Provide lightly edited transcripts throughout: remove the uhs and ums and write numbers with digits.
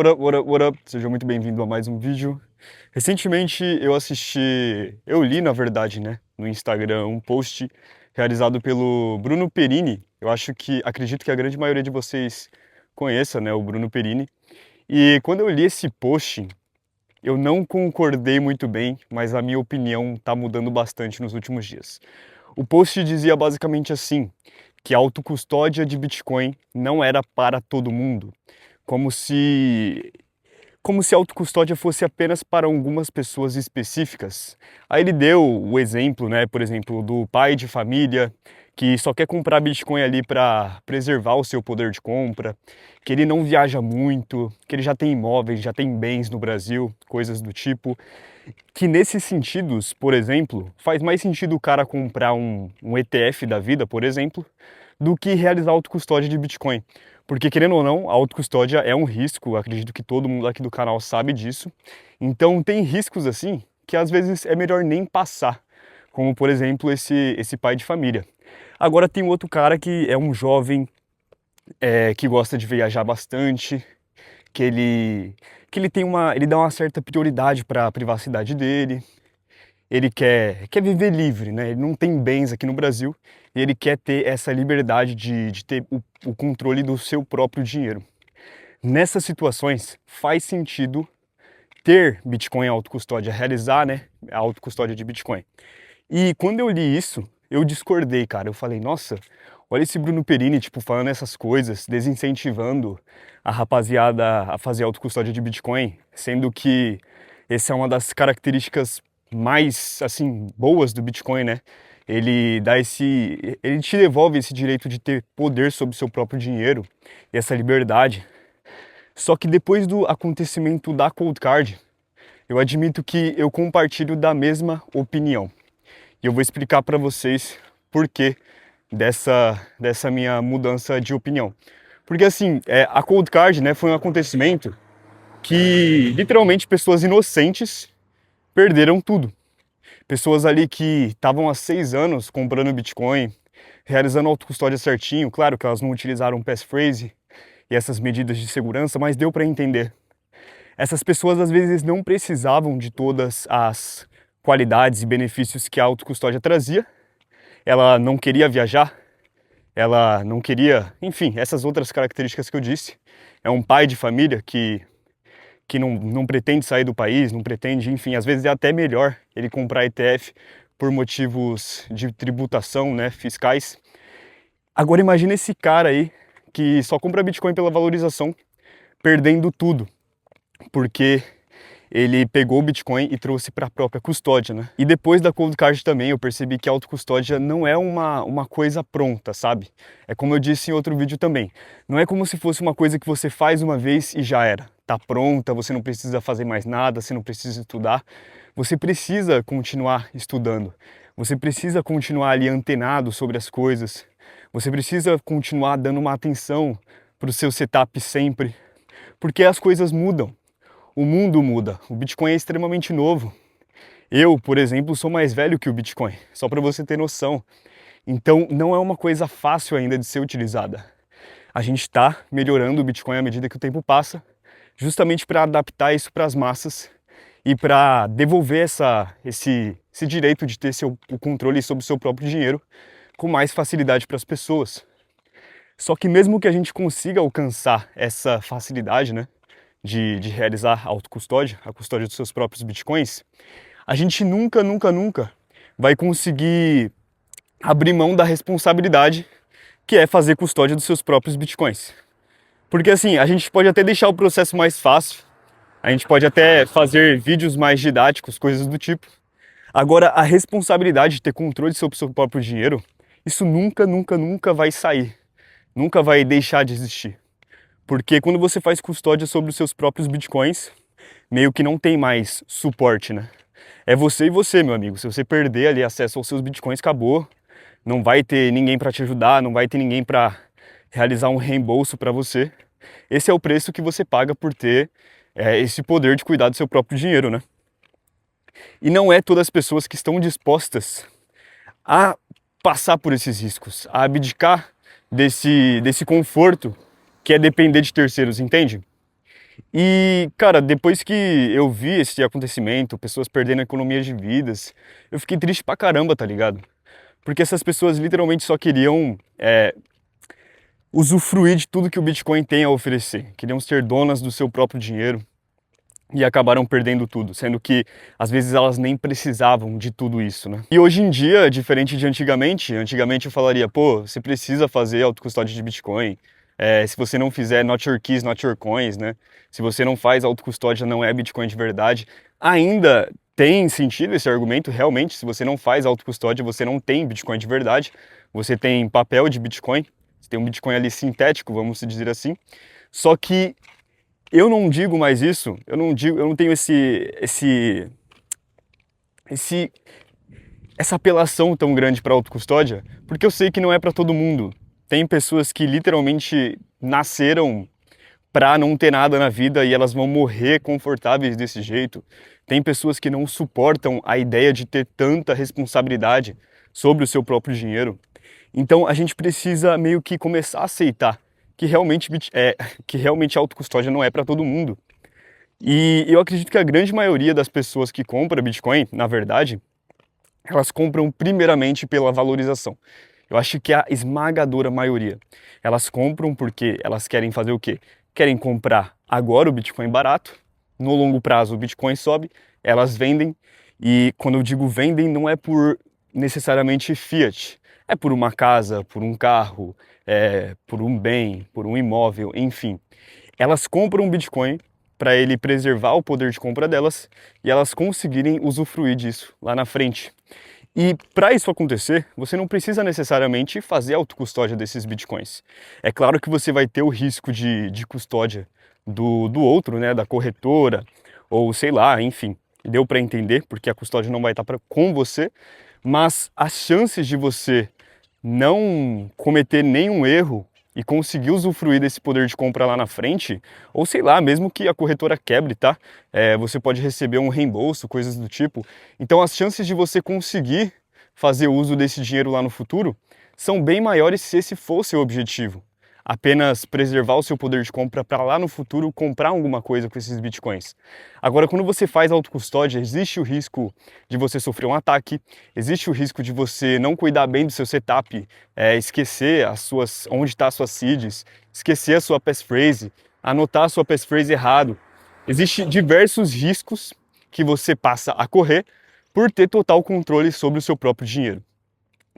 What up? Seja muito bem-vindo a mais um vídeo. Recentemente eu li na verdade, né, no Instagram, um post realizado pelo Bruno Perini. Acredito que a grande maioria de vocês conheça, né, o Bruno Perini. E quando eu li esse post, eu não concordei muito bem, mas a minha opinião tá mudando bastante nos últimos dias. O post dizia basicamente assim, que a autocustódia de Bitcoin não era para todo mundo, como se como se a autocustódia fosse apenas para algumas pessoas específicas. Aí ele deu o exemplo, né, por exemplo, do pai de família que só quer comprar Bitcoin ali para preservar o seu poder de compra, que ele não viaja muito, que ele já tem imóveis, já tem bens no Brasil, coisas do tipo. Que nesses sentidos, por exemplo, faz mais sentido o cara comprar um ETF da vida, por exemplo, do que realizar autocustódia de Bitcoin. Porque, querendo ou não, a autocustódia é um risco, acredito que todo mundo aqui do canal sabe disso. Então, tem riscos assim que às vezes é melhor nem passar, como por exemplo esse pai de família. Agora, tem outro cara que é um jovem que gosta de viajar bastante, que ele dá uma certa prioridade para a privacidade dele. Ele quer viver livre, né? Ele não tem bens aqui no Brasil e ele quer ter essa liberdade de ter o controle do seu próprio dinheiro. Nessas situações, faz sentido ter Bitcoin em autocustódia, realizar, né, a autocustódia de Bitcoin. E quando eu li isso, eu discordei, cara. Eu falei, nossa, olha esse Bruno Perini, tipo, falando essas coisas, desincentivando a rapaziada a fazer autocustódia de Bitcoin, sendo que essa é uma das características mais, assim, boas do Bitcoin, né? Ele te devolve esse direito de ter poder sobre o seu próprio dinheiro e essa liberdade. Só que depois do acontecimento da Cold Card, eu admito que eu compartilho da mesma opinião. E eu vou explicar para vocês por que dessa minha mudança de opinião. Porque assim, a Cold Card, né, foi um acontecimento que literalmente pessoas inocentes perderam tudo. Pessoas ali que estavam há 6 anos comprando Bitcoin, realizando autocustódia certinho, claro que elas não utilizaram passphrase e essas medidas de segurança, mas deu para entender. Essas pessoas às vezes não precisavam de todas as qualidades e benefícios que a autocustódia trazia. Ela não queria viajar, ela não queria, enfim, essas outras características que eu disse. É um pai de família que não pretende sair do país, não pretende, enfim, às vezes é até melhor ele comprar ETF por motivos de tributação, né, fiscais. Agora imagina esse cara aí que só compra Bitcoin pela valorização, perdendo tudo, porque ele pegou o Bitcoin e trouxe para a própria custódia, né? E depois da Cold Card também eu percebi que a autocustódia não é uma coisa pronta, sabe? É como eu disse em outro vídeo também. Não é como se fosse uma coisa que você faz uma vez e já era. Tá pronta, você não precisa fazer mais nada, você não precisa estudar. Você precisa continuar estudando. Você precisa continuar ali antenado sobre as coisas. Você precisa continuar dando uma atenção para o seu setup sempre, porque as coisas mudam. O mundo muda, o Bitcoin é extremamente novo. Eu, por exemplo, sou mais velho que o Bitcoin, só para você ter noção. Então, não é uma coisa fácil ainda de ser utilizada. A gente está melhorando o Bitcoin à medida que o tempo passa, justamente para adaptar isso para as massas e para devolver esse direito de ter o controle sobre o seu próprio dinheiro com mais facilidade para as pessoas. Só que mesmo que a gente consiga alcançar essa facilidade, né, de realizar a autocustódia, a custódia dos seus próprios bitcoins, a gente nunca vai conseguir abrir mão da responsabilidade que é fazer custódia dos seus próprios bitcoins. Porque assim, a gente pode até deixar o processo mais fácil, a gente pode até fazer vídeos mais didáticos, coisas do tipo. Agora, a responsabilidade de ter controle sobre o seu próprio dinheiro, isso nunca vai sair, nunca vai deixar de existir. Porque quando você faz custódia sobre os seus próprios bitcoins, meio que não tem mais suporte, né? É você e você, meu amigo. Se você perder ali acesso aos seus bitcoins, acabou. Não vai ter ninguém para te ajudar, não vai ter ninguém para realizar um reembolso para você. Esse é o preço que você paga por ter esse poder de cuidar do seu próprio dinheiro, né? E não é todas as pessoas que estão dispostas a passar por esses riscos, a abdicar desse conforto que é depender de terceiros, entende? E, cara, depois que eu vi esse acontecimento, pessoas perdendo economia de vidas, eu fiquei triste pra caramba, tá ligado? Porque essas pessoas literalmente só queriam usufruir de tudo que o Bitcoin tem a oferecer. Queriam ser donas do seu próprio dinheiro e acabaram perdendo tudo, sendo que às vezes elas nem precisavam de tudo isso, né? E hoje em dia, diferente de antigamente eu falaria, pô, você precisa fazer autocustódia de Bitcoin. Se você não fizer not your keys, not your coins, né? Se você não faz autocustódia, não é Bitcoin de verdade. Ainda tem sentido esse argumento, realmente, se você não faz autocustódia, você não tem Bitcoin de verdade. Você tem papel de Bitcoin, você tem um Bitcoin ali sintético, vamos dizer assim. Só que eu não digo mais isso, eu não tenho essa apelação tão grande para autocustódia, porque eu sei que não é para todo mundo. Tem pessoas que literalmente nasceram para não ter nada na vida e elas vão morrer confortáveis desse jeito. Tem pessoas que não suportam a ideia de ter tanta responsabilidade sobre o seu próprio dinheiro. Então a gente precisa meio que começar a aceitar que realmente, que realmente a autocustódia não é para todo mundo. E eu acredito que a grande maioria das pessoas que compra Bitcoin, na verdade, elas compram primeiramente pela valorização. Eu acho que a esmagadora maioria. Elas compram porque elas querem fazer o quê? Querem comprar agora o Bitcoin barato, no longo prazo o Bitcoin sobe, elas vendem, e quando eu digo vendem não é por necessariamente fiat, é por uma casa, por um carro, por um bem, por um imóvel, enfim. Elas compram um Bitcoin para ele preservar o poder de compra delas e elas conseguirem usufruir disso lá na frente. E para isso acontecer, você não precisa necessariamente fazer a autocustódia desses bitcoins. É claro que você vai ter o risco de custódia do outro, né, da corretora, ou sei lá, enfim, deu para entender, porque a custódia não vai estar com você, mas as chances de você não cometer nenhum erro e conseguir usufruir desse poder de compra lá na frente, ou sei lá, mesmo que a corretora quebre, tá? Você pode receber um reembolso, coisas do tipo. Então as chances de você conseguir fazer uso desse dinheiro lá no futuro são bem maiores se esse for seu objetivo. Apenas preservar o seu poder de compra para lá no futuro comprar alguma coisa com esses bitcoins. Agora, quando você faz autocustódia, existe o risco de você sofrer um ataque, existe o risco de você não cuidar bem do seu setup, esquecer onde está as suas seeds, esquecer a sua passphrase, anotar a sua passphrase errado. Existem diversos riscos que você passa a correr por ter total controle sobre o seu próprio dinheiro.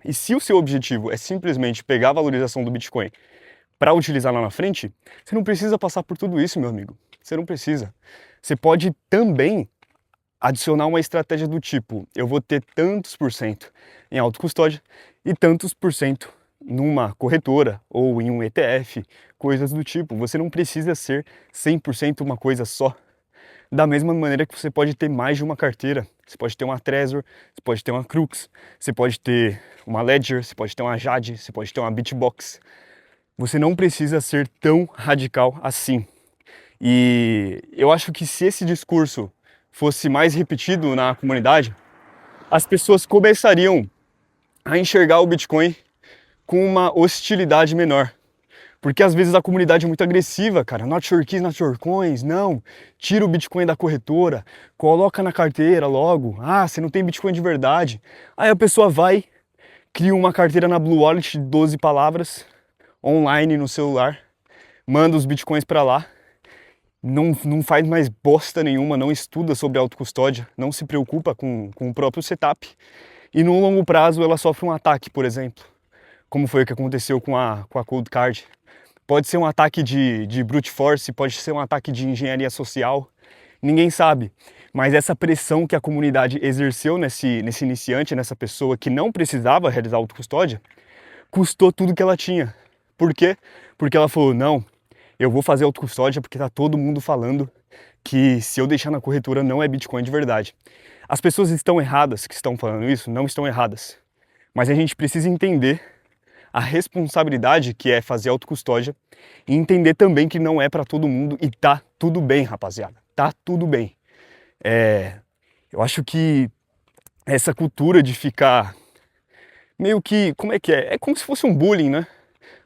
E se o seu objetivo é simplesmente pegar a valorização do Bitcoin para utilizar lá na frente, você não precisa passar por tudo isso, meu amigo. Você não precisa. Você pode também adicionar uma estratégia do tipo, eu vou ter tantos por cento em autocustódia e tantos por cento numa corretora ou em um ETF, coisas do tipo. Você não precisa ser 100% uma coisa só. Da mesma maneira que você pode ter mais de uma carteira. Você pode ter uma Trezor, você pode ter uma Crux, você pode ter uma Ledger, você pode ter uma Jade, você pode ter uma Bitbox. Você não precisa ser tão radical assim. E eu acho que se esse discurso fosse mais repetido na comunidade, as pessoas começariam a enxergar o Bitcoin com uma hostilidade menor. Porque às vezes a comunidade é muito agressiva, cara. Not your keys, not your coins. Não, tira o Bitcoin da corretora, coloca na carteira logo. Ah, você não tem Bitcoin de verdade. Aí a pessoa vai, cria uma carteira na Blue Wallet de 12 palavras, online no celular, manda os Bitcoins para lá, não faz mais bosta nenhuma, não estuda sobre autocustódia, não se preocupa com o próprio setup. E no longo prazo ela sofre um ataque, por exemplo, como foi o que aconteceu com a Cold Card. Pode ser um ataque de brute force, pode ser um ataque de engenharia social, ninguém sabe. Mas essa pressão que a comunidade exerceu nesse iniciante, nessa pessoa que não precisava realizar autocustódia, custou tudo que ela tinha. Por quê? Porque ela falou, não, eu vou fazer autocustódia porque tá todo mundo falando que se eu deixar na corretora não é Bitcoin de verdade. As pessoas estão erradas que estão falando isso, não estão erradas. Mas a gente precisa entender a responsabilidade que é fazer autocustódia e entender também que não é para todo mundo e tá tudo bem, rapaziada. Tá tudo bem. Eu acho que essa cultura de ficar meio que, como é que é? É como se fosse um bullying, né?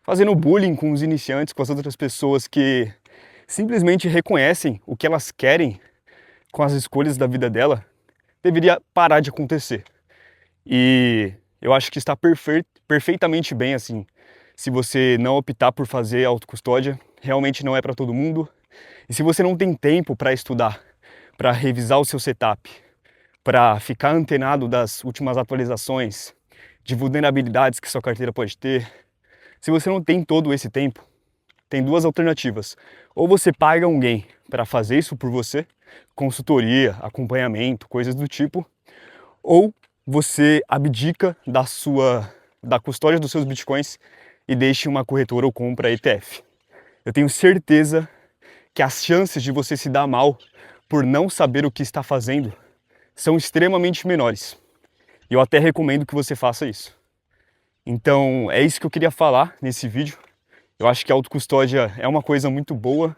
Fazendo bullying com os iniciantes, com as outras pessoas que simplesmente reconhecem o que elas querem com as escolhas da vida dela, deveria parar de acontecer. E eu acho que está perfeitamente bem assim. Se você não optar por fazer autocustódia, realmente não é para todo mundo. E se você não tem tempo para estudar, para revisar o seu setup, para ficar antenado das últimas atualizações, de vulnerabilidades que sua carteira pode ter, se você não tem todo esse tempo, tem duas alternativas. Ou você paga alguém para fazer isso por você, consultoria, acompanhamento, coisas do tipo, ou você abdica da custódia dos seus bitcoins e deixa uma corretora ou compra ETF. Eu tenho certeza que as chances de você se dar mal por não saber o que está fazendo são extremamente menores. E eu até recomendo que você faça isso. Então é isso que eu queria falar nesse vídeo. Eu acho que a autocustódia é uma coisa muito boa,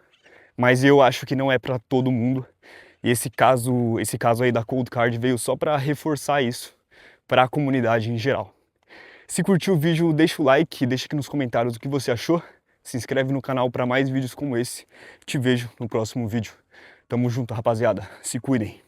mas eu acho que não é para todo mundo. E esse caso aí da Cold Card veio só para reforçar isso para a comunidade em geral. Se curtiu o vídeo, deixa o like, deixa aqui nos comentários o que você achou. Se inscreve no canal para mais vídeos como esse. Te vejo no próximo vídeo. Tamo junto, rapaziada. Se cuidem.